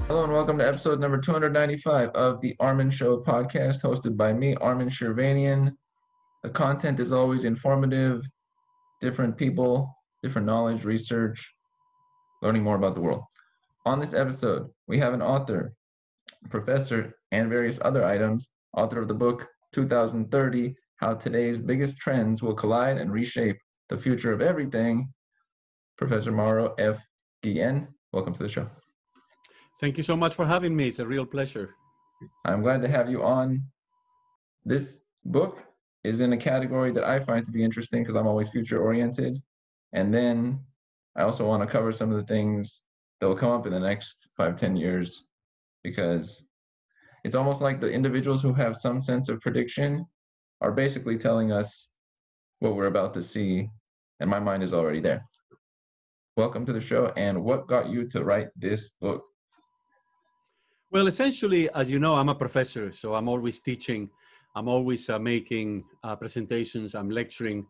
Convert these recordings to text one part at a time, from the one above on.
Hello and welcome to episode number 295 of the Armin Show podcast, hosted by me, Armin Shirvanian. The content is always informative, different people, different knowledge, research, learning more about the world. On this episode, we have an author, professor, and various other items, author of the book 2030, How Today's Biggest Trends Will Collide and Reshape the Future of Everything, Professor Mauro F. Guillén. Welcome to the show. Thank you so much for having me. It's a real pleasure. I'm glad to have you on. This book is in a category that I find to be interesting because I'm always future-oriented. And then I also want to cover some of the things that will come up in the next 5-10 years, because it's almost like the individuals who have some sense of prediction are basically telling us what we're about to see, and my mind is already there. Welcome to the show, and what got you to write this book? Well, essentially, as you know, I'm a professor, so I'm always teaching. I'm always making presentations. I'm lecturing.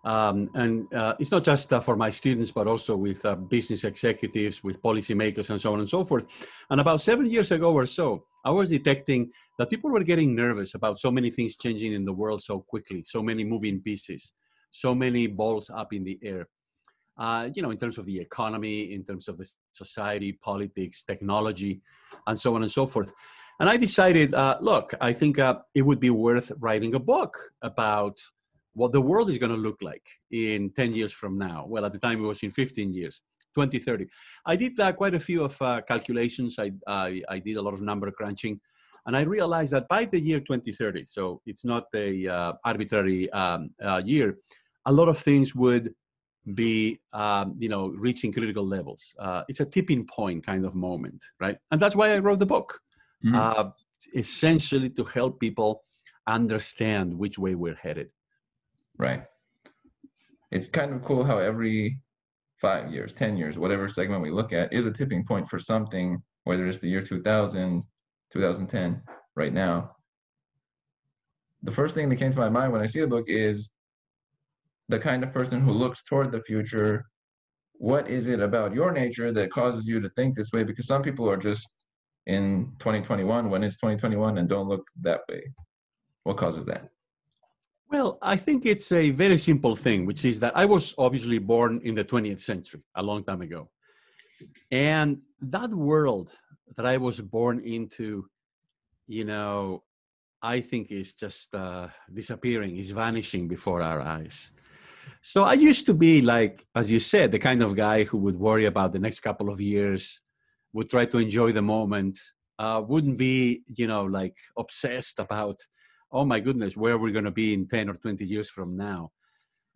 And it's not just for my students, but also with business executives, with policymakers, and so on and so forth. And about 7 years ago or so, I was detecting that people were getting nervous about so many things changing in the world so quickly, so many moving pieces, so many balls up in the air. In terms of the economy, in terms of the society, politics, technology, and so on and so forth. And I decided, look, I think it would be worth writing a book about what the world is going to look like in 10 years from now. Well, at the time it was in 15 years, 2030. I did quite a few of calculations. I did a lot of number crunching. And I realized that by the year 2030, so it's not a arbitrary year, a lot of things would be, reaching critical levels. It's a tipping point kind of moment, right? And that's why I wrote the book, essentially to help people understand which way we're headed. Right. It's kind of cool how every 5 years, 10 years, whatever segment we look at is a tipping point for something, whether it's the year 2000, 2010, right now. The first thing that came to my mind when I see the book is the kind of person who looks toward the future. What is it about your nature that causes you to think this way? Because some people are just in 2021 when it's 2021 and don't look that way. What causes that? Well, I think it's a very simple thing, which is that I was obviously born in the 20th century, a long time ago. And that world that I was born into, I think is just disappearing, is vanishing before our eyes. So I used to be, like, as you said, the kind of guy who would worry about the next couple of years, would try to enjoy the moment, wouldn't be, obsessed about, oh my goodness, where we're going to be in 10 or 20 years from now.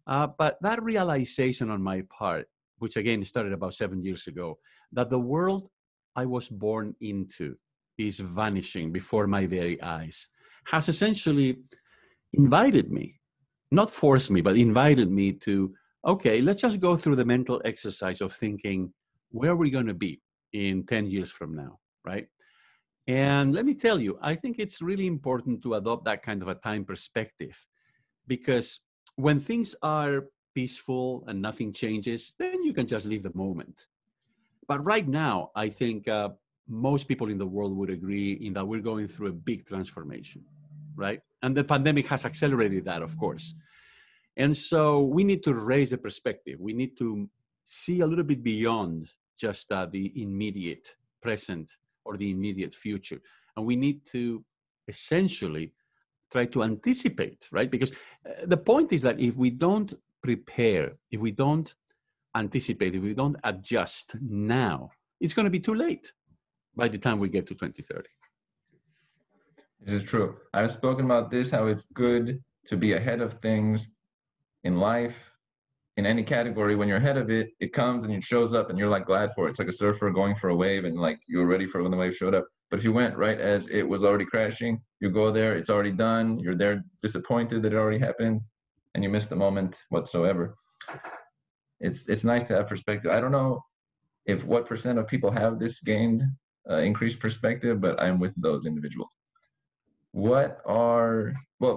But that realization on my part, which again started about 7 years ago, that the world I was born into is vanishing before my very eyes, has essentially invited me, not forced me, but invited me to, okay, let's just go through the mental exercise of thinking where we're going to be in 10 years from now, right? And let me tell you, I think it's really important to adopt that kind of a time perspective, because when things are peaceful and nothing changes, then you can just live the moment. But right now, I think most people in the world would agree in that we're going through a big transformation, right? And the pandemic has accelerated that, of course. And so we need to raise the perspective. We need to see a little bit beyond just the immediate present or the immediate future. And we need to essentially try to anticipate, right? Because the point is that if we don't prepare, if we don't anticipate, if we don't adjust now, it's going to be too late by the time we get to 2030. This is true. I've spoken about this, how it's good to be ahead of things in life, in any category. When you're ahead of it, it comes and it shows up and you're like glad for it. It's like a surfer going for a wave and like you were ready for when the wave showed up. But if you went right as it was already crashing, you go there, it's already done, you're there disappointed that it already happened, and you miss the moment whatsoever. It's nice to have perspective. I don't know if what percent of people have this gained increased perspective, but I'm with those individuals. Well,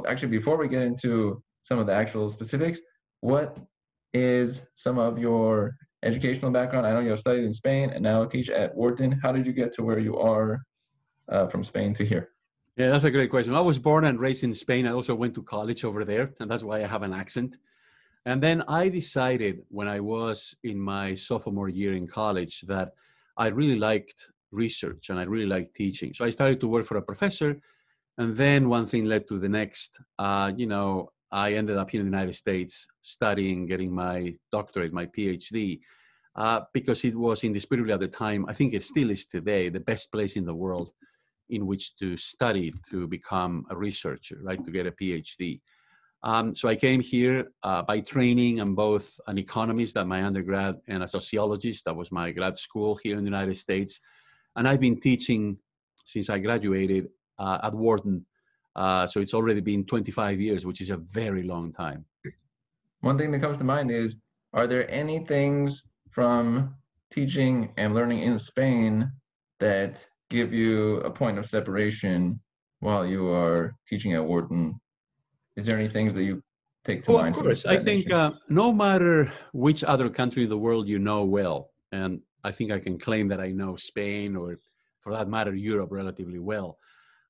actually, before we get into some of the actual specifics, what is some of your educational background? I know you have studied in Spain and now teach at Wharton. How did you get to where you are from Spain to here? Yeah, that's a great question. I was born and raised in Spain. I also went to college over there, and that's why I have an accent. And then I decided when I was in my sophomore year in college that I really liked research and I really liked teaching. So I started to work for a professor, and then one thing led to the next. I ended up here in the United States studying, getting my doctorate, my PhD, because it was indisputably at the time, I think it still is today, the best place in the world in which to study to become a researcher, right, to get a PhD. So I came here by training. I'm both an economist at my undergrad and a sociologist. That was my grad school here in the United States. And I've been teaching since I graduated at Wharton. So it's already been 25 years, which is a very long time. One thing that comes to mind is, are there any things from teaching and learning in Spain that give you a point of separation while you are teaching at Wharton? Is there any things that you take to Oh, of mind? course. I think no matter which other country in the world you know well, and I think I can claim that I know Spain or, for that matter, Europe relatively well.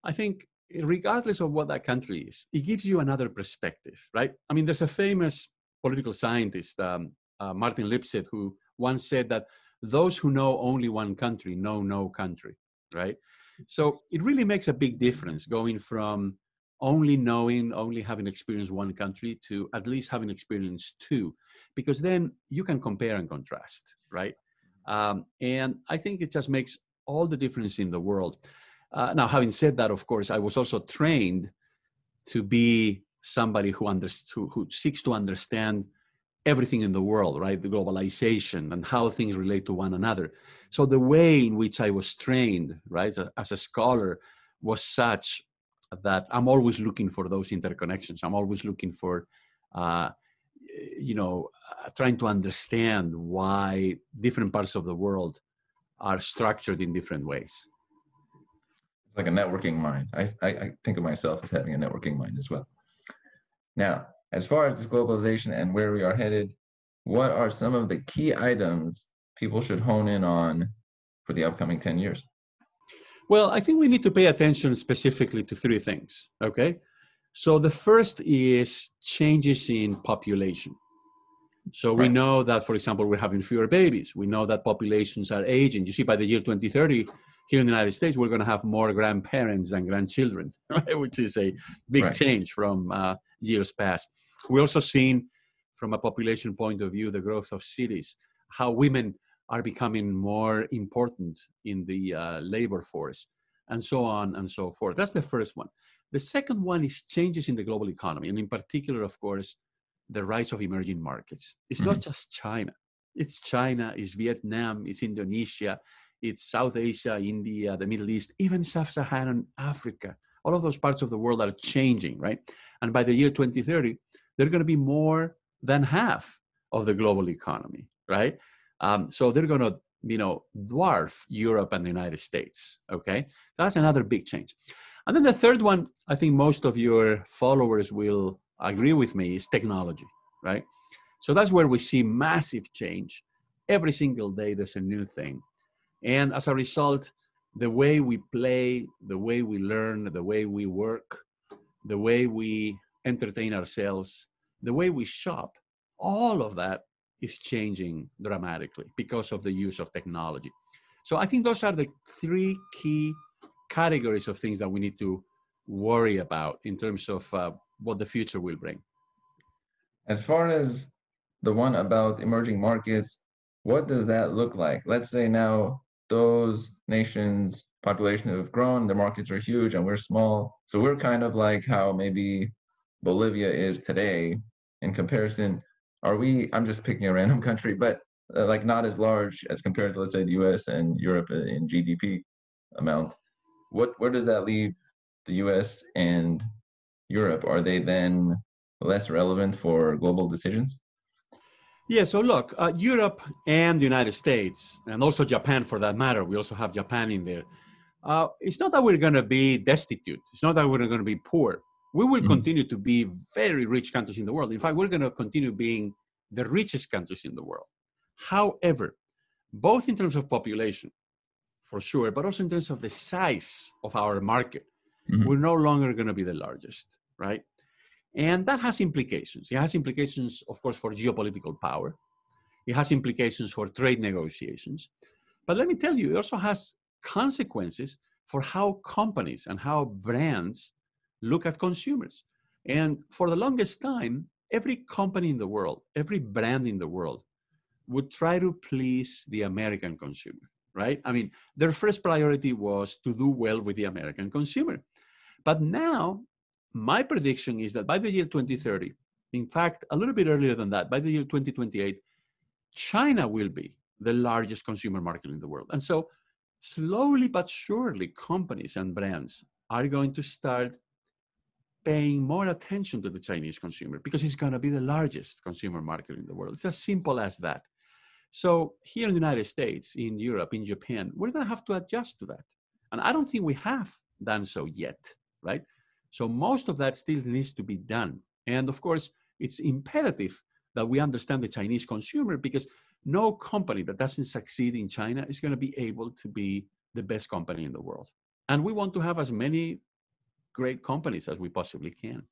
I think regardless of what that country is, it gives you another perspective, right? I mean, there's a famous political scientist, Martin Lipset, who once said that those who know only one country know no country, right? So it really makes a big difference going from only having experienced one country to at least having experienced two, because then you can compare and contrast, right? And I think it just makes all the difference in the world. Now, having said that, of course, I was also trained to be somebody who seeks to understand everything in the world, right? The globalization and how things relate to one another. So the way in which I was trained, right, as a scholar was such that I'm always looking for those interconnections. I'm always looking for, trying to understand why different parts of the world are structured in different ways. It's like a networking mind. I think of myself as having a networking mind as well. Now, as far as this globalization and where we are headed, what are some of the key items people should hone in on for the upcoming 10 years? Well, I think we need to pay attention specifically to three things, okay? So the first is changes in population. So we know that, for example, we're having fewer babies. We know that populations are aging. You see, by the year 2030, here in the United States, we're going to have more grandparents than grandchildren, right? Which is a big change from years past. We're also seeing, from a population point of view, the growth of cities, how women are becoming more important in the labor force, and so on and so forth. That's the first one. The second one is changes in the global economy, and in particular, of course, the rise of emerging markets. It's not just China. It's China, it's Vietnam, it's Indonesia, it's South Asia, India, the Middle East, even Sub-Saharan Africa. All of those parts of the world are changing, right? And by the year 2030, they're going to be more than half of the global economy, right? So they're going to, dwarf Europe and the United States, okay? That's another big change. And then the third one, I think most of your followers will agree with me, is technology, right? So that's where we see massive change. Every single day, there's a new thing. And as a result, the way we play, the way we learn, the way we work, the way we entertain ourselves, the way we shop, all of that is changing dramatically because of the use of technology. So I think those are the three key categories of things that we need to worry about in terms of what the future will bring. As far as the one about emerging markets, what does that look like? Let's say now those nations' population have grown, their markets are huge, and we're small. So we're kind of like how maybe Bolivia is today in comparison. Are we, I'm just picking a random country, but like not as large as compared to, let's say, the US and Europe in GDP amount. Where does that leave the US and Europe? Are they then less relevant for global decisions? Yeah, so look, Europe and the United States, and also Japan for that matter, we also have Japan in there. It's not that we're going to be destitute. It's not that we're going to be poor. We will continue to be very rich countries in the world. In fact, we're going to continue being the richest countries in the world. However, both in terms of population, for sure, but also in terms of the size of our market, we're no longer going to be the largest, right? And that has implications. It has implications, of course, for geopolitical power. It has implications for trade negotiations. But let me tell you, it also has consequences for how companies and how brands look at consumers. And for the longest time, every company in the world, every brand in the world would try to please the American consumer, right? I mean, their first priority was to do well with the American consumer. But now, my prediction is that by the year 2030, in fact, a little bit earlier than that, by the year 2028, China will be the largest consumer market in the world. And so slowly but surely, companies and brands are going to start paying more attention to the Chinese consumer because it's going to be the largest consumer market in the world. It's as simple as that. So here in the United States, in Europe, in Japan, we're going to have to adjust to that. And I don't think we have done so yet, right? So most of that still needs to be done. And of course, it's imperative that we understand the Chinese consumer because no company that doesn't succeed in China is going to be able to be the best company in the world. And we want to have as many great companies as we possibly can.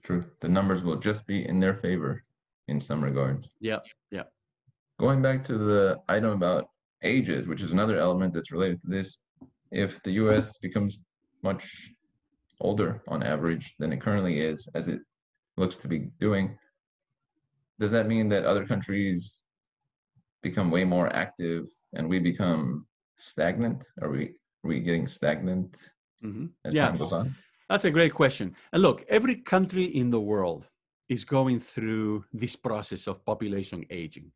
True. The numbers will just be in their favor in some regards. Yeah, yeah. Going back to the item about ages, which is another element that's related to this, if the US becomes much older on average than it currently is, as it looks to be doing, does that mean that other countries become way more active and we become stagnant? Are we getting stagnant as time goes on? That's a great question. And look, every country in the world is going through this process of population aging.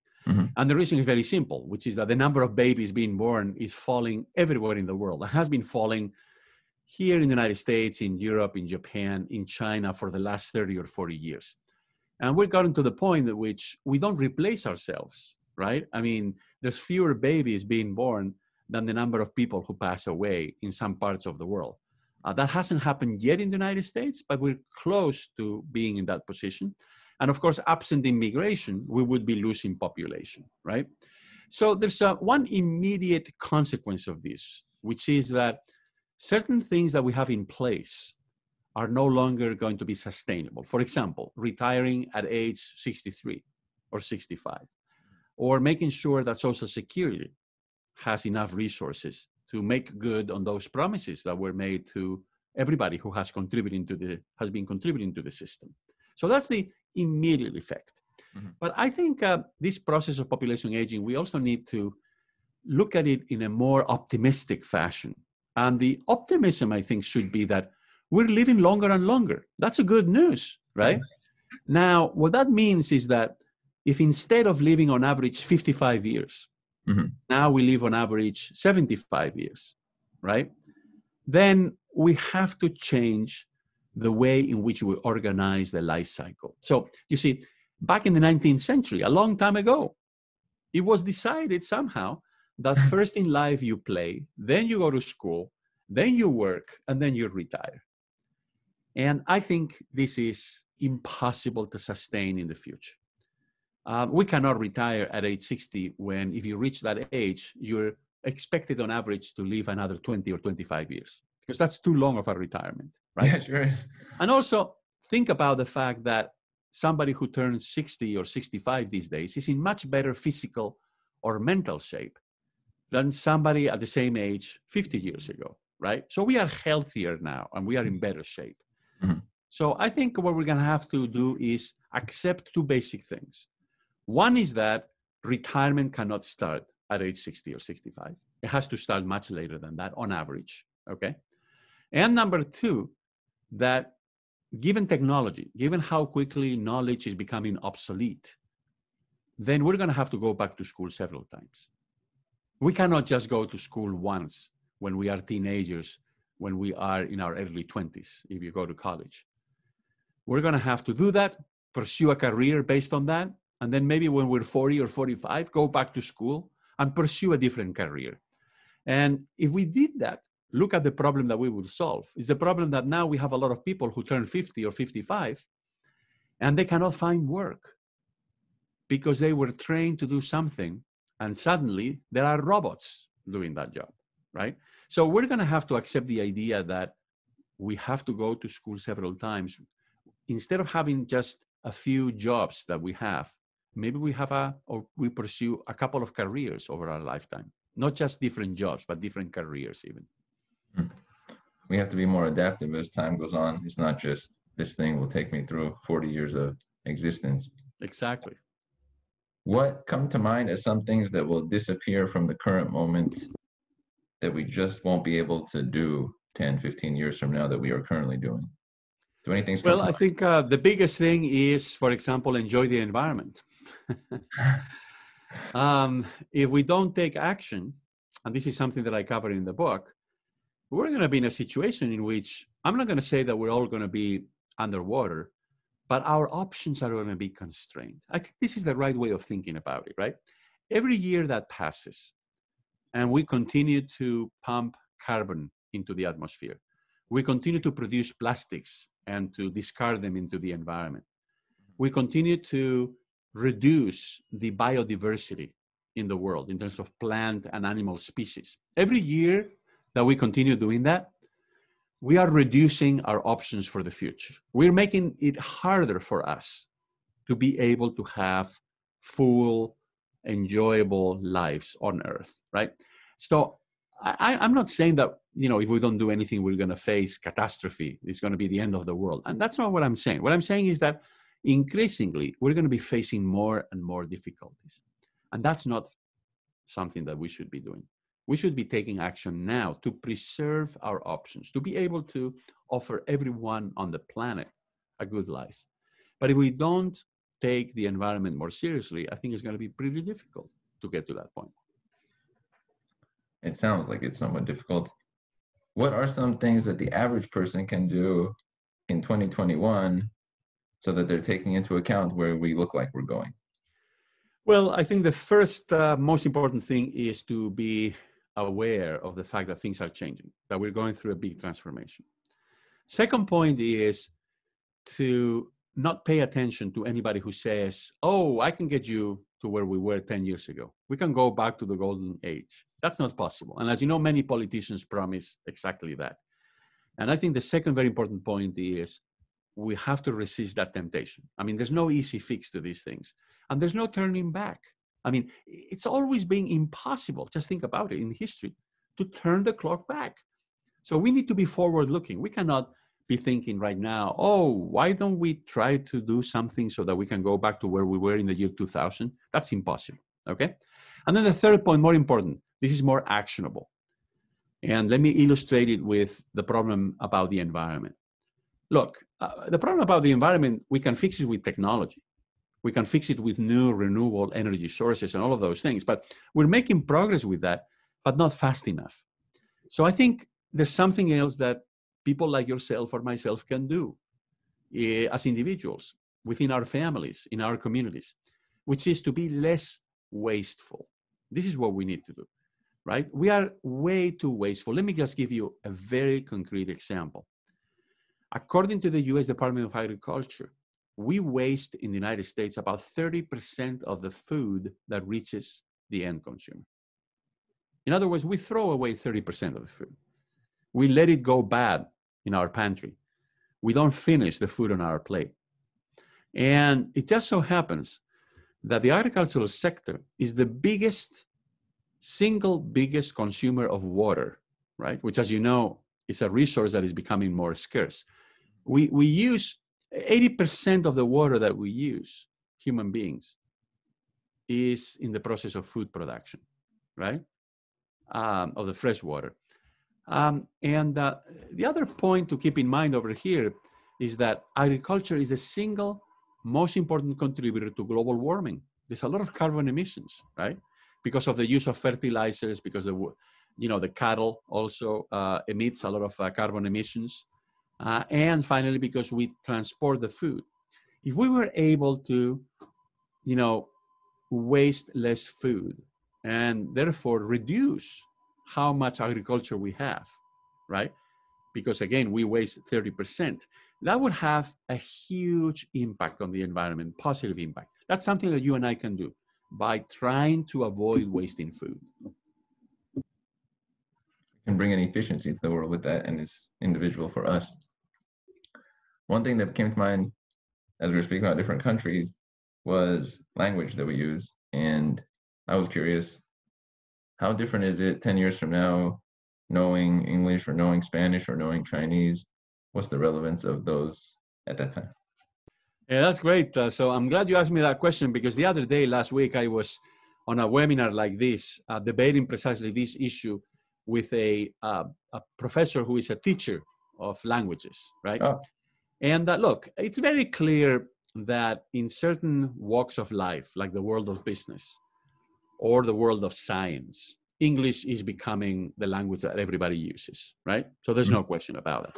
And the reason is very simple, which is that the number of babies being born is falling everywhere in the world. It has been falling here in the United States, in Europe, in Japan, in China for the last 30 or 40 years. And we've gotten to the point at which we don't replace ourselves, right? I mean, there's fewer babies being born than the number of people who pass away in some parts of the world. That hasn't happened yet in the United States, but we're close to being in that position. And of course, absent immigration, we would be losing population, right? So there's one immediate consequence of this, which is that certain things that we have in place are no longer going to be sustainable. For example, retiring at age 63 or 65, or making sure that Social Security has enough resources to make good on those promises that were made to everybody who has been contributing to the system. So that's the immediate effect. But I think this process of population aging, we also need to look at it in a more optimistic fashion. And the optimism, I think, should be that we're living longer and longer. That's a good news, right? Now, what that means is that if instead of living on average 55 years, now we live on average 75 years, right? Then we have to change the way in which we organize the life cycle. So you see, back in the 19th century, a long time ago, it was decided somehow that first in life you play, then you go to school, then you work, and then you retire. And I think this is impossible to sustain in the future. We cannot retire at age 60 when, if you reach that age, you're expected on average to live another 20 or 25 years, because that's too long of a retirement, right? Yeah, sure is. And also think about the fact that somebody who turns 60 or 65 these days is in much better physical or mental shape than somebody at the same age 50 years ago, right? So we are healthier now and we are in better shape. So I think what we're going to have to do is accept two basic things. One is that retirement cannot start at age 60 or 65. It has to start much later than that on average, okay? And number two, that given technology, given how quickly knowledge is becoming obsolete, then we're going to have to go back to school several times. We cannot just go to school once when we are teenagers, when we are in our early 20s, if you go to college. We're going to have to do that, pursue a career based on that, and then maybe when we're 40 or 45, go back to school and pursue a different career. And if we did that, look at the problem that we will solve. It's the problem that now we have a lot of people who turn 50 or 55 and they cannot find work. because they were trained to do something, and suddenly there are robots doing that job, right? So we're going to have to accept the idea that we have to go to school several times. Instead of having just a few jobs that we have, maybe we pursue a couple of careers over our lifetime. Not just different jobs, but different careers even. We have to be more adaptive as time goes on. It's not just this thing will take me through 40 years of existence. Exactly. What come to mind as some things that will disappear from the current moment that we just won't be able to do 10, 15 years from now that we are currently doing? Do any things come Well, to I mind? think the biggest thing is, for example, enjoy the environment. If we don't take action, and this is something that I cover in the book, we're going to be in a situation in which I'm not going to say that we're all going to be underwater, but our options are going to be constrained. I think this is the right way of thinking about it, right? Every year that passes and we continue to pump carbon into the atmosphere, we continue to produce plastics and to discard them into the environment. We continue to reduce the biodiversity in the world in terms of plant and animal species. Every year that we continue doing that, we are reducing our options for the future. We're making it harder for us to be able to have full, enjoyable lives on Earth, right? So I'm not saying that, if we don't do anything, we're going to face catastrophe. It's going to be the end of the world. And that's not what I'm saying. What I'm saying is that increasingly, we're going to be facing more and more difficulties. And that's not something that we should be doing. We should be taking action now to preserve our options, to be able to offer everyone on the planet a good life. But if we don't take the environment more seriously, I think it's going to be pretty difficult to get to that point. It sounds like it's somewhat difficult. What are some things that the average person can do in 2021 so that they're taking into account where we look like we're going? Well, I think the first most important thing is to be aware of the fact that things are changing, that we're going through a big transformation. Second point is to not pay attention to anybody who says, oh, I can get you to where we were 10 years ago. We can go back to the golden age. That's not possible. And as you know, many politicians promise exactly that. And I think the second very important point is we have to resist that temptation. I mean, there's no easy fix to these things. And there's no turning back. I mean, it's always been impossible, just think about it in history, to turn the clock back. So we need to be forward looking. We cannot be thinking right now, oh, why don't we try to do something so that we can go back to where we were in the year 2000? That's impossible, okay? And then the third point, more important, this is more actionable. And let me illustrate it with the problem about the environment. Look, the problem about the environment, we can fix it with technology. We can fix it with new renewable energy sources and all of those things, but we're making progress with that, but not fast enough. So I think there's something else that people like yourself or myself can do as individuals, within our families, in our communities, which is to be less wasteful. This is what we need to do, right? We are way too wasteful. Let me just give you a very concrete example. According to the US Department of Agriculture, we waste in the United States about 30% of the food that reaches the end consumer. In other words, we throw away 30% of the food. We let it go bad in our pantry. We don't finish the food on our plate. And it just so happens that the agricultural sector is the single biggest consumer of water, right? Which, as you know, is a resource that is becoming more scarce. We use 80% of the water that we use, human beings, is in the process of food production, right? Of the fresh water. The other point to keep in mind over here is that agriculture is the single most important contributor to global warming. There's a lot of carbon emissions, right? Because of the use of fertilizers, because the cattle also emits a lot of carbon emissions. And finally, because we transport the food. If we were able to, waste less food and therefore reduce how much agriculture we have, right? Because again, we waste 30%. That would have a huge impact on the environment, positive impact. That's something that you and I can do by trying to avoid wasting food. Can bring an efficiency to the world with that, and it's individual for us. One thing that came to mind as we were speaking about different countries was language that we use. And I was curious, how different is it 10 years from now, knowing English or knowing Spanish or knowing Chinese? What's the relevance of those at that time? Yeah, that's great. So I'm glad you asked me that question, because the other day, last week, I was on a webinar like this, debating precisely this issue with a professor who is a teacher of languages, right? Oh. And look, it's very clear that in certain walks of life, like the world of business or the world of science, English is becoming the language that everybody uses, right? So there's no question about it.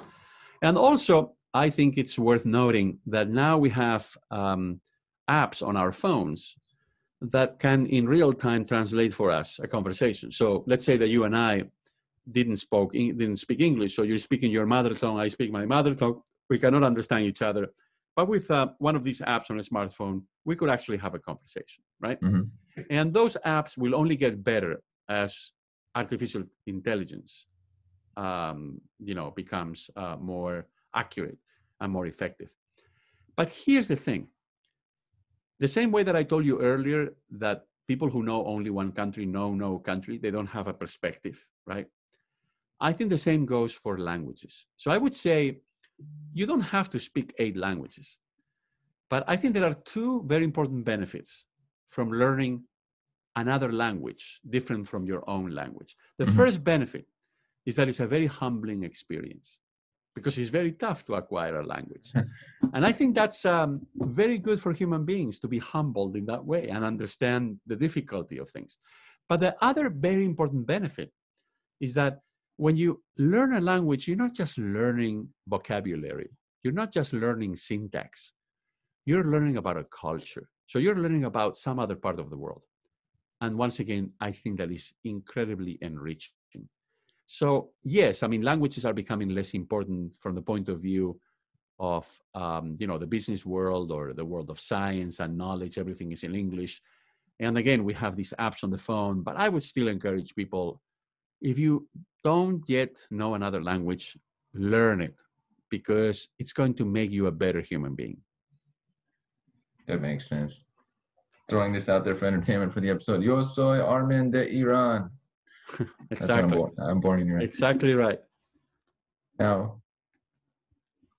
And also, I think it's worth noting that now we have apps on our phones that can in real time translate for us a conversation. So let's say that you and I didn't speak English, so you're speaking your mother tongue, I speak my mother tongue, we cannot understand each other. But with one of these apps on a smartphone, we could actually have a conversation, right? Mm-hmm. And those apps will only get better as artificial intelligence becomes more accurate and more effective. But here's the thing. The same way that I told you earlier that people who know only one country know no country, they don't have a perspective, right? I think the same goes for languages. So I would say you don't have to speak 8 languages. But I think there are 2 very important benefits from learning another language different from your own language. The first benefit is that it's a very humbling experience, because it's very tough to acquire a language. And I think that's very good for human beings to be humbled in that way and understand the difficulty of things. But the other very important benefit is that when you learn a language, you're not just learning vocabulary. You're not just learning syntax. You're learning about a culture. So you're learning about some other part of the world. And once again, I think that is incredibly enriching. So yes, I mean, languages are becoming less important from the point of view of, the business world or the world of science and knowledge. Everything is in English. And again, we have these apps on the phone, but I would still encourage people, if you don't yet know another language, learn it, because it's going to make you a better human being. That makes sense. Throwing this out there for entertainment for the episode. Yo soy Armin de Iran. Exactly. I'm born in Iran. Exactly right. Now,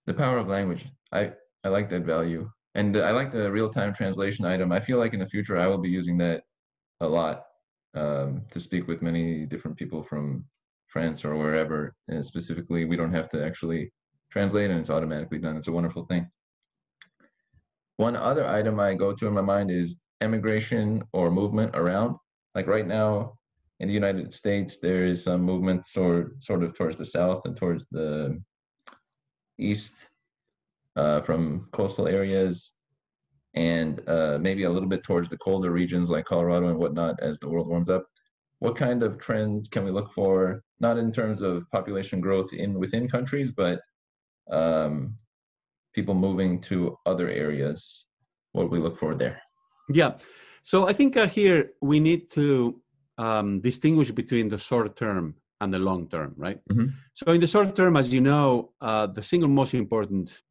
the power of language. I like that value. And I like the real-time translation item. I feel like in the future, I will be using that a lot to speak with many different people from France or wherever. And specifically, we don't have to actually translate, and it's automatically done. It's a wonderful thing. One other item I go to in my mind is emigration or movement around. Like right now in the United States, there is some movement sort of towards the south and towards the east from coastal areas, and maybe a little bit towards the colder regions like Colorado and whatnot as the world warms up. What kind of trends can we look for, not in terms of population growth within countries, but people moving to other areas? What do we look for there? Yeah. So I think here we need to distinguish between the short term and the long term, right? Mm-hmm. So in the short term, as you know, the single most important,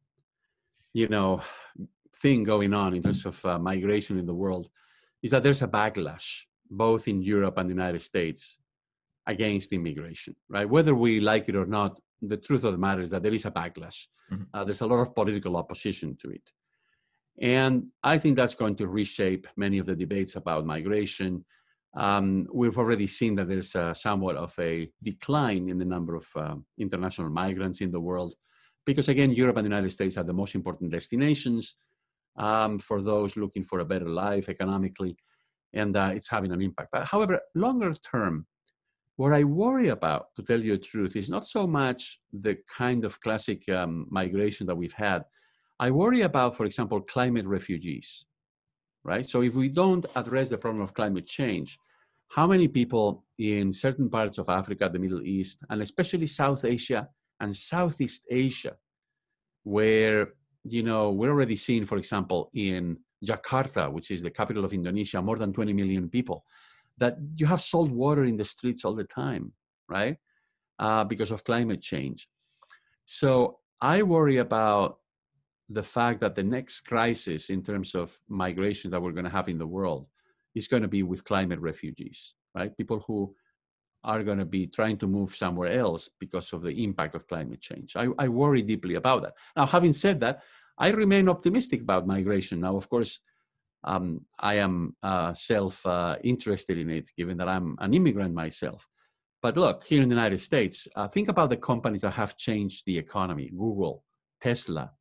thing going on in terms of migration in the world is that there's a backlash, both in Europe and the United States, against immigration, right? Whether we like it or not, the truth of the matter is that there is a backlash. Mm-hmm. There's a lot of political opposition to it. And I think that's going to reshape many of the debates about migration. We've already seen that there's somewhat of a decline in the number of international migrants in the world, because again, Europe and the United States are the most important destinations for those looking for a better life economically, and it's having an impact. But however, longer term, what I worry about, to tell you the truth, is not so much the kind of classic migration that we've had. I worry about, for example, climate refugees, right? So if we don't address the problem of climate change, how many people in certain parts of Africa, the Middle East, and especially South Asia and Southeast Asia, where, we're already seeing, for example, in Jakarta, which is the capital of Indonesia, more than 20 million people, that you have salt water in the streets all the time, right? Because of climate change. So I worry about the fact that the next crisis in terms of migration that we're going to have in the world is going to be with climate refugees, right? People who are going to be trying to move somewhere else because of the impact of climate change. I worry deeply about that. Now, having said that, I remain optimistic about migration. Now, of course, I am self-interested in it, given that I'm an immigrant myself. But look, here in the United States, think about the companies that have changed the economy: Google, Tesla,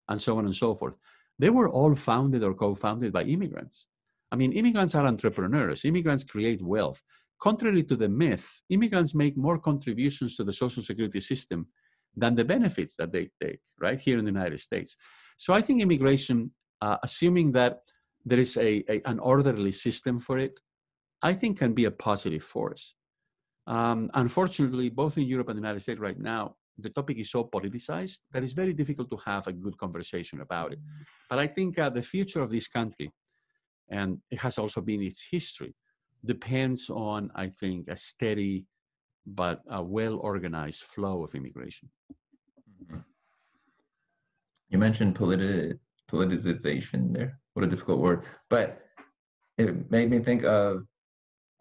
and so on and so forth. They were all founded or co-founded by immigrants. I mean, immigrants are entrepreneurs. Immigrants create wealth. Contrary to the myth, immigrants make more contributions to the social security system than the benefits that they take, right, here in the United States. So I think immigration, assuming that there is an orderly system for it, I think can be a positive force. Unfortunately, both in Europe and the United States right now, the topic is so politicized that it's very difficult to have a good conversation about it. But I think the future of this country, and it has also been its history, depends on, I think, a steady but a well-organized flow of immigration. Mhm. You mentioned politicization there. What a difficult word. But it made me think of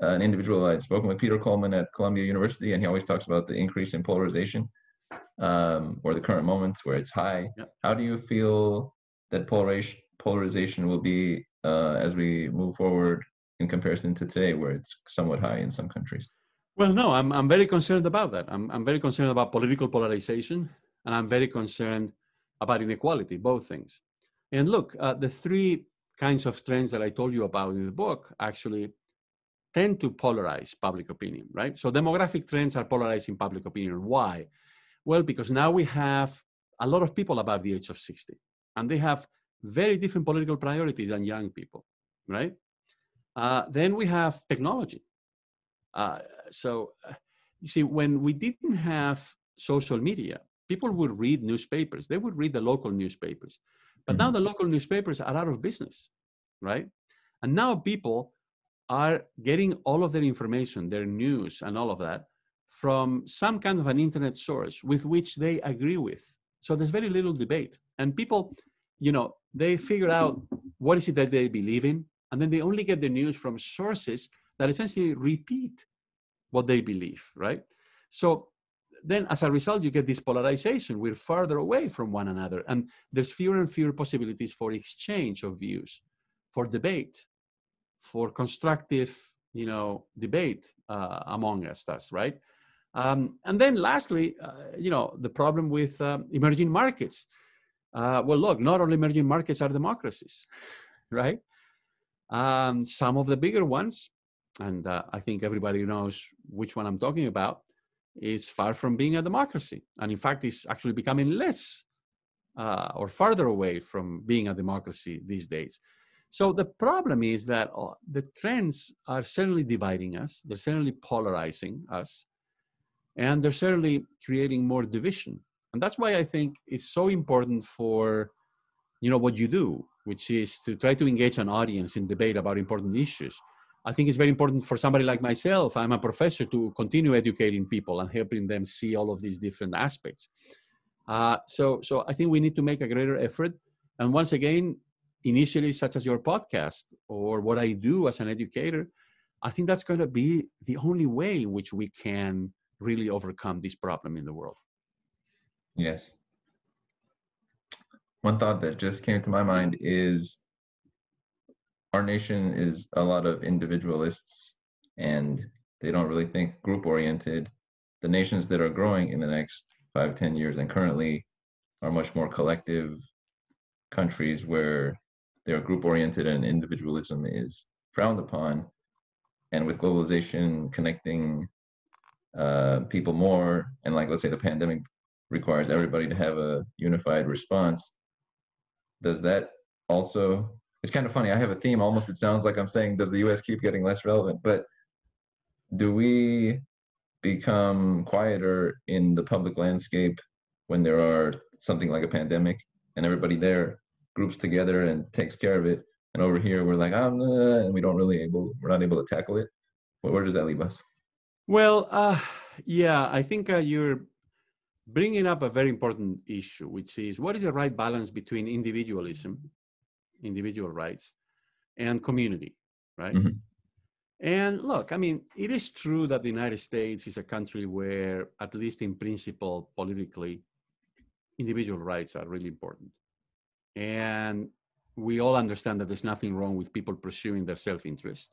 an individual I'd spoken with, Peter Coleman at Columbia University, and he always talks about the increase in polarization, or the current moments where it's high. Yep. How do you feel that polarization will be as we move forward in comparison to today, where it's somewhat high in some countries? Well, no, I'm very concerned about that. I'm very concerned about political polarization, and I'm very concerned about inequality, both things. And look, the three kinds of trends that I told you about in the book actually tend to polarize public opinion, right? So demographic trends are polarizing public opinion. Why? Well, because now we have a lot of people above the age of 60, and they have very different political priorities than young people, right? Then we have technology. You see, when we didn't have social media, people would read newspapers. They would read the local newspapers. But now the local newspapers are out of business, right? And now people are getting all of their information, their news and all of that, from some kind of an internet source with which they agree with. So there's very little debate. And people, they figure out what is it that they believe in, and then they only get the news from sources that essentially repeat what they believe, right? So then as a result, you get this polarization. We're farther away from one another, and there's fewer and fewer possibilities for exchange of views, for debate, for constructive, debate among us, right? And then lastly, the problem with emerging markets. Well, look, not all emerging markets are democracies, right? Some of the bigger ones, and I think everybody knows which one I'm talking about, is far from being a democracy. And in fact, it's actually becoming less or farther away from being a democracy these days. So the problem is that the trends are certainly dividing us. They're certainly polarizing us. And they're certainly creating more division. And that's why I think it's so important for, what you do, which is to try to engage an audience in debate about important issues. I think it's very important for somebody like myself, I'm a professor, to continue educating people and helping them see all of these different aspects. So I think we need to make a greater effort. And once again, initiatives such as your podcast or what I do as an educator, I think that's going to be the only way in which we can really overcome this problem in the world. Yes. One thought that just came to my mind is our nation is a lot of individualists, and they don't really think group oriented. The nations that are growing in the next 5-10 years and currently are much more collective countries where they're group oriented and individualism is frowned upon. And with globalization connecting people more, and like, let's say the pandemic requires everybody to have a unified response, does that also, it's kind of funny, I have a theme, almost it sounds like I'm saying, does the US keep getting less relevant? But do we become quieter in the public landscape when there are something like a pandemic and everybody there groups together and takes care of it? and over here we're like, and we're not able to tackle it. But where does that leave us? Well, yeah, I think you're bringing up a very important issue, which is what is the right balance between individualism, individual rights, and community, right? Mm-hmm. And look, I mean, it is true that the United States is a country where, at least in principle, politically, individual rights are really important. And we all understand that there's nothing wrong with people pursuing their self-interest,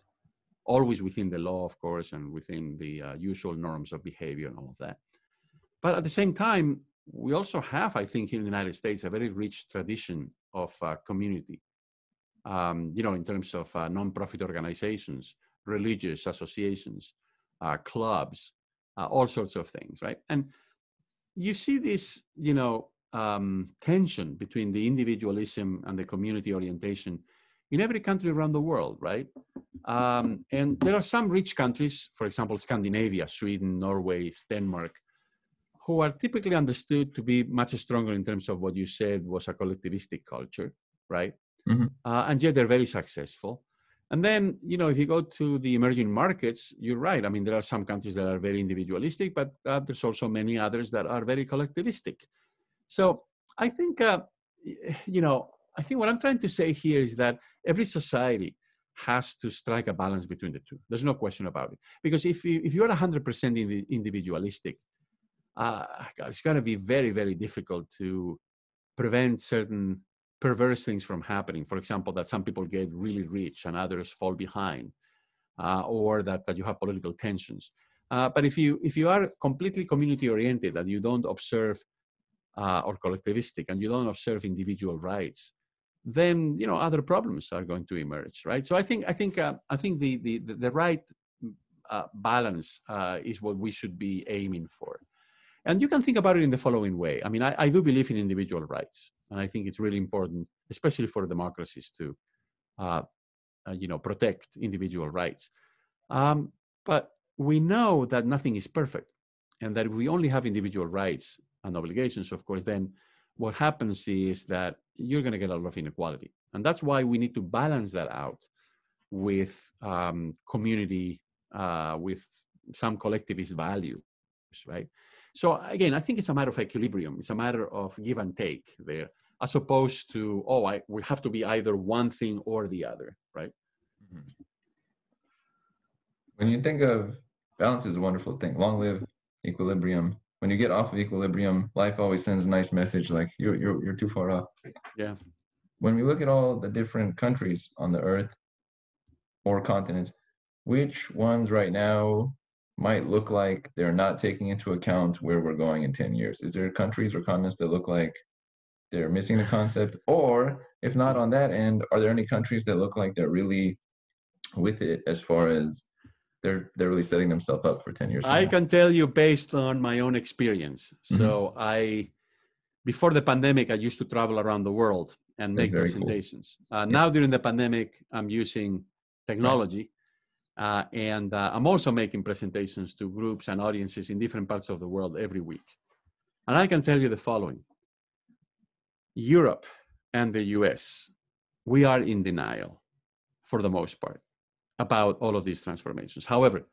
always within the law, of course, and within the usual norms of behavior and all of that. But at the same time, we also have, I think, here in the United States, a very rich tradition of community, in terms of nonprofit organizations, religious associations, clubs, all sorts of things, right? And you see this, tension between the individualism and the community orientation in every country around the world, right? And there are some rich countries, for example, Scandinavia, Sweden, Norway, Denmark, who are typically understood to be much stronger in terms of what you said was a collectivistic culture, right? Mm-hmm. And yet they're very successful. And then, if you go to the emerging markets, you're right. I mean, there are some countries that are very individualistic, but there's also many others that are very collectivistic. So I think, I think what I'm trying to say here is that every society has to strike a balance between the two. There's no question about it. Because if you're 100% individualistic, it's going to be very, very difficult to prevent certain perverse things from happening. For example, that some people get really rich and others fall behind, or that you have political tensions. But if you are completely community oriented, and you don't observe or collectivistic, and you don't observe individual rights, then other problems are going to emerge, right? So I think the right balance is what we should be aiming for. And you can think about it in the following way. I mean, I do believe in individual rights, and I think it's really important, especially for democracies, to protect individual rights. But we know that nothing is perfect, and that if we only have individual rights and obligations, of course, then what happens is that you're going to get a lot of inequality. And that's why we need to balance that out with community, with some collectivist values, right? So again, I think it's a matter of equilibrium. It's a matter of give and take there, as opposed to, we have to be either one thing or the other, right? Mm-hmm. When you think of balance is a wonderful thing. Long live equilibrium. When you get off of equilibrium, life always sends a nice message like you're too far off. Yeah. When we look at all the different countries on the earth or continents, which ones right now might look like they're not taking into account where we're going in 10 years? Is there countries or continents that look like they're missing the concept? Or if not on that end, are there any countries that look like they're really with it as far as they're really setting themselves up for 10 years from I now? can tell you based on my own experience. Mm-hmm. So before the pandemic, I used to travel around the world and That's make very presentations. Cool. Now during the pandemic, I'm using technology. Right. And I'm also making presentations to groups and audiences in different parts of the world every week. And I can tell you the following. Europe and the US, we are in denial for the most part about all of these transformations. However,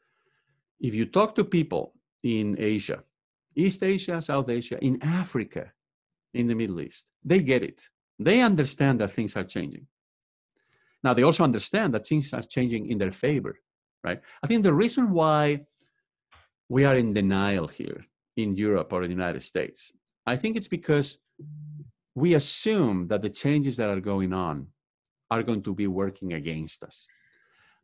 if you talk to people in Asia, East Asia, South Asia, in Africa, in the Middle East, they get it. They understand that things are changing. Now, they also understand that things are changing in their favor, right? I think the reason why we are in denial here in Europe or in the United States, I think it's because we assume that the changes that are going on are going to be working against us.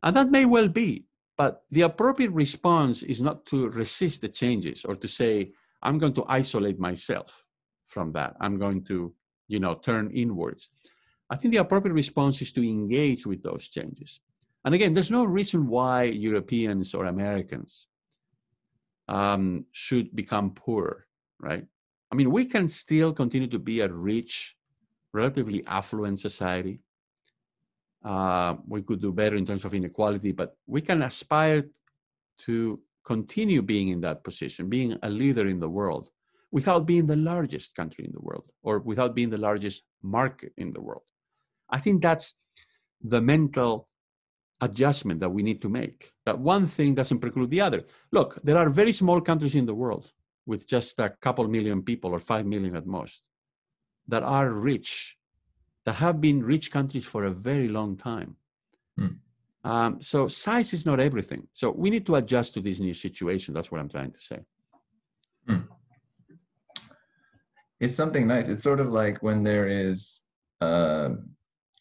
And that may well be, but the appropriate response is not to resist the changes or to say, I'm going to isolate myself from that. I'm going to, turn inwards. I think the appropriate response is to engage with those changes. And again, there's no reason why Europeans or Americans should become poor, right? I mean, we can still continue to be a rich, relatively affluent society. We could do better in terms of inequality, but we can aspire to continue being in that position, being a leader in the world, without being the largest country in the world or without being the largest market in the world. I think that's the mental adjustment that we need to make. That one thing doesn't preclude the other. Look, there are very small countries in the world with just a couple million people or 5 million at most that are rich, that have been rich countries for a very long time. So size is not everything. So we need to adjust to this new situation. That's what I'm trying to say. It's something nice. It's sort of like when there is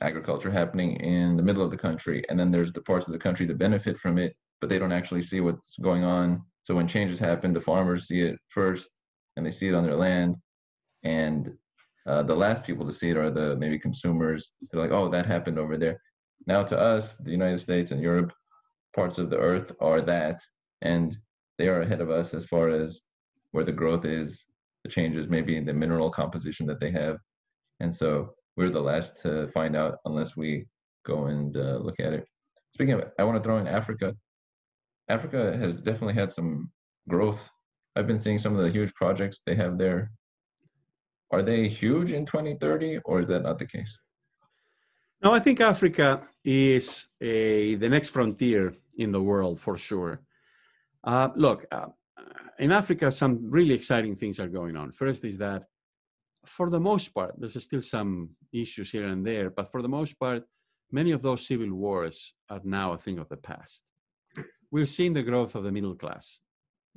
agriculture happening in the middle of the country, and then there's the parts of the country that benefit from it, but they don't actually see what's going on. So when changes happen, the farmers see it first, and they see it on their land, and the last people to see it are the maybe consumers. They're like, oh, that happened over there. Now to us, the United States and Europe, parts of the earth are that, and they are ahead of us as far as where the growth is, the changes maybe in the mineral composition that they have. And so we're the last to find out unless we go and look at it. Speaking of it, I want to throw in Africa. Africa has definitely had some growth. I've been seeing some of the huge projects they have there. Are they huge in 2030, or is that not the case? No, I think Africa is the next frontier in the world for sure. Look, in Africa, some really exciting things are going on. First is that for the most part, there's still some issues here and there, but for the most part, many of those civil wars are now a thing of the past. We're seeing the growth of the middle class,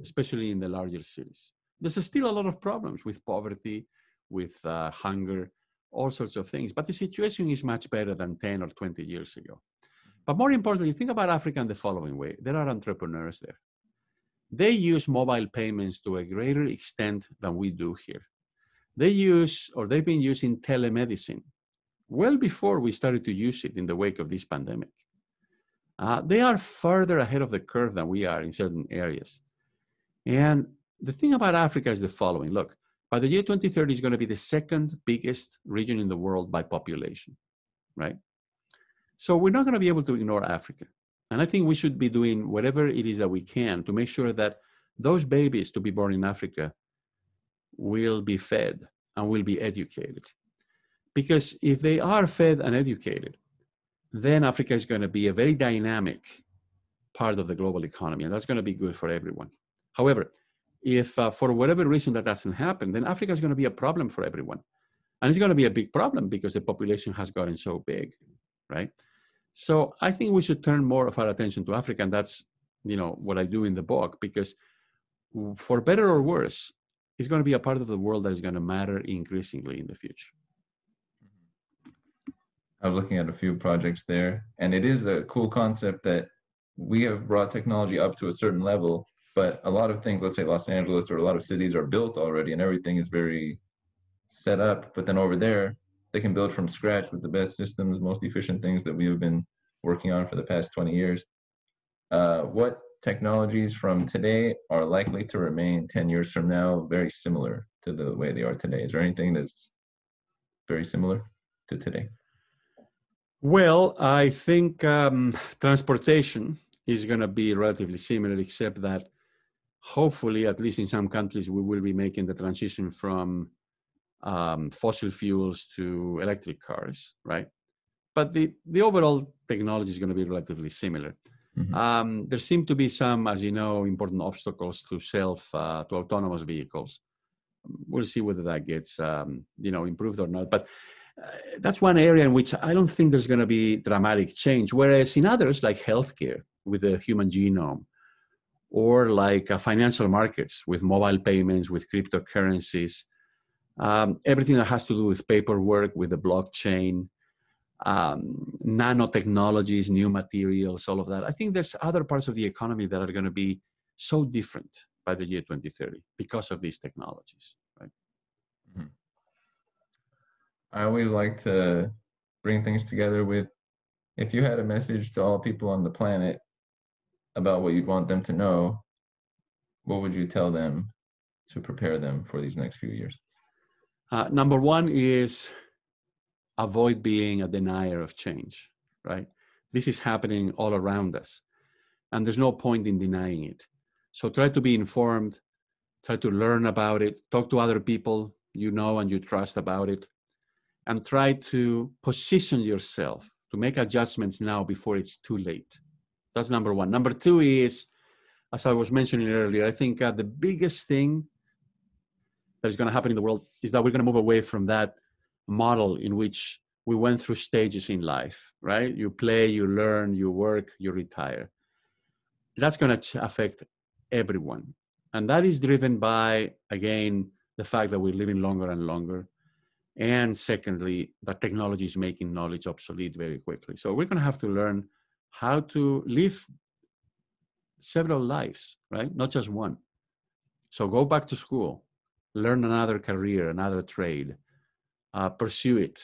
especially in the larger cities. There's still a lot of problems with poverty, with hunger, all sorts of things, but the situation is much better than 10 or 20 years ago. But more importantly, think about Africa in the following way. There are entrepreneurs there. They use mobile payments to a greater extent than we do here. They've been using telemedicine well before we started to use it in the wake of this pandemic. They are further ahead of the curve than we are in certain areas. And the thing about Africa is the following. Look, by the year 2030, it's going to be the second biggest region in the world by population, right? So we're not going to be able to ignore Africa. And I think we should be doing whatever it is that we can to make sure that those babies to be born in Africa will be fed and will be educated. Because if they are fed and educated, then Africa is going to be a very dynamic part of the global economy, and that's going to be good for everyone. However, if for whatever reason that doesn't happen, then Africa is going to be a problem for everyone. And it's going to be a big problem because the population has gotten so big, right? So I think we should turn more of our attention to Africa, and that's, what I do in the book, because for better or worse, it's going to be a part of the world that is going to matter increasingly in the future. I was looking at a few projects there, and it is a cool concept that we have brought technology up to a certain level, but a lot of things, let's say Los Angeles or a lot of cities are built already and everything is very set up, but then over there, they can build from scratch with the best systems, most efficient things that we have been working on for the past 20 years. What technologies from today are likely to remain 10 years from now very similar to the way they are today? Is there anything that's very similar to today? Well, I think transportation is going to be relatively similar, except that hopefully, at least in some countries, we will be making the transition from fossil fuels to electric cars, right? But the overall technology is going to be relatively similar. Mm-hmm. There seem to be some, as you know, important obstacles to to autonomous vehicles. We'll see whether that gets, improved or not. But that's one area in which I don't think there's going to be dramatic change. Whereas in others, like healthcare with the human genome, or like financial markets with mobile payments, with cryptocurrencies, everything that has to do with paperwork, with the blockchain, nanotechnologies, new materials, all of that. I think there's other parts of the economy that are going to be so different by the year 2030 because of these technologies, right? Mm-hmm. I always like to bring things together with, if you had a message to all people on the planet about what you'd want them to know, what would you tell them to prepare them for these next few years? Number one is avoid being a denier of change, right? This is happening all around us, and there's no point in denying it. So try to be informed, try to learn about it, talk to other people you know and you trust about it, and try to position yourself to make adjustments now before it's too late. That's number one. Number two is, as I was mentioning earlier, I think the biggest thing that is going to happen in the world is that we're going to move away from that model in which we went through stages in life, right? You play, you learn, you work, you retire. That's going to affect everyone. And that is driven by, again, the fact that we're living longer and longer. And secondly, that technology is making knowledge obsolete very quickly. So we're going to have to learn how to live several lives, right? Not just one. So go back to school, learn another career, another trade, pursue it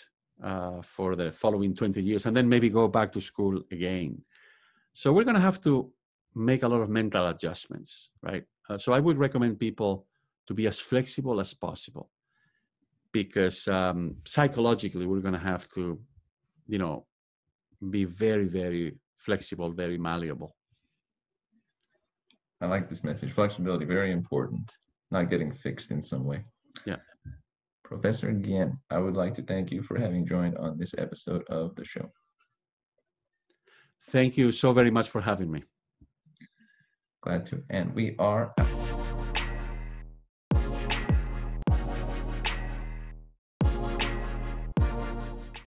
for the following 20 years, and then maybe go back to school again. So we're going to have to make a lot of mental adjustments, right? So I would recommend people to be as flexible as possible, because psychologically we're going to have to, be very, very flexible, very malleable. I like this message. Flexibility, very important. Not getting fixed in some way. Yeah. Professor Guillén, I would like to thank you for having joined on this episode of the show. Thank you so very much for having me. Glad to. And we are out.